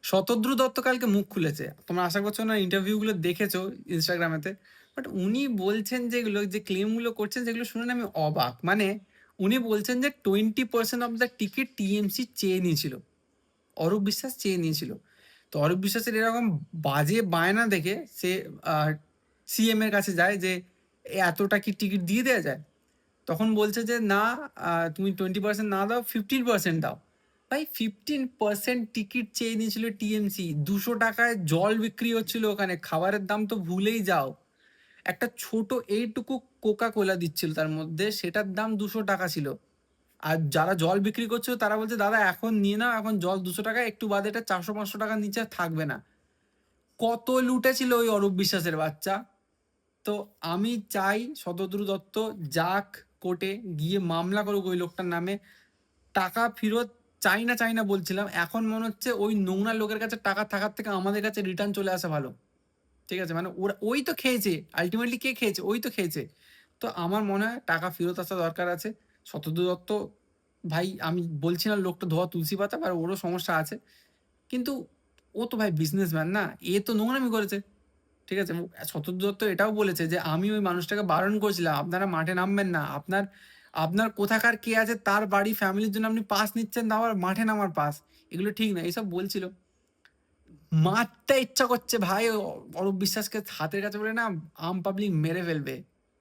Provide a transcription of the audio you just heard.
শতদ্রু দত্ত কালকে মুখ খুলেছে। তোমরা আশা করছো ওনার ইন্টারভিউগুলো দেখেছো ইনস্টাগ্রামেতে। বাট উনি বলছেন যেগুলো, যে ক্লেমগুলো করছেন সেগুলো শুনে না আমি অবাক। মানে উনি বলছেন যে 20% অফ দ্য টিকিট টিএমসি চেয়ে নিয়েছিল। অরূপ বিশ্বাস চেয়ে নিয়েছিল। তো অরূপ বিশ্বাসের এরকম বাজে বায়না দেখে সে সিএম এর কাছে যায় যে এতটা কি টিকিট দিয়ে দেওয়া যায়? তখন বলছে যে না, তুমি 20% না দাও, 15% দাও। ভাই 15% টিকিট চেয়ে নিয়েছিল টিএমসি। 200 টাকায় জল বিক্রি হচ্ছিল ওখানে, খাবারের দাম তো ভুলেই যাও। একটা ছোট এইটুকু কোকা কোলা দিচ্ছিল তার মধ্যে, সেটার দাম 200 টাকা ছিল। আর যারা জল বিক্রি করছিল তারা বলছে দাদা এখন নিয়ে নাও, এখন জল 200 টাকা, একটু বাদে এটা 400-500 টাকার নিচে আর থাকবে না। কত লুটেছিল ওই অরূপ বিশ্বাসের বাচ্চা। তো আমি চাই শতদ্রু দত্ত যাক কোর্টে গিয়ে মামলা করুক ওই লোকটার নামে। টাকা ফেরত চাই না বলছিলাম, এখন মনে হচ্ছে ওই নোংরা লোকের কাছে টাকা থাকার থেকে আমাদের কাছে রিটার্ন চলে আসা ভালো। ঠিক আছে, মানে ওরা ওই তো খেয়েছে, আলটিমেটলি কে খেয়েছে? ওই তো খেয়েছে। তো আমার মনে হয় টাকা ফেরত আসা দরকার আছে। শতদ্রু দত্ত ভাই, আমি বলছি না লোকটা ধোয়া তুলসী পাতা, আর ওরও সমস্যা আছে, কিন্তু ও তো ভাই বিজনেসম্যান না, এ তো নোংরামি করেছে। ঠিক আছে, শতদ্রু দত্ত এটাও বলেছে যে আমি ওই মানুষটাকে বারণ করেছিলাম আপনারা মাঠে নামবেন না, আপনার আপনার কোথাকার কে আছে তার বাড়ি ফ্যামিলির জন্য আপনি পাস নিচ্ছেন, আবার মাঠে নামার পাস, এগুলো ঠিক না, এইসব বলছিল। মারতে ইচ্ছা করছে ভাই অরূপ বিশ্বাসকে, হাতের কাছে বলে না আম পাবলিক মেরে ফেলবে।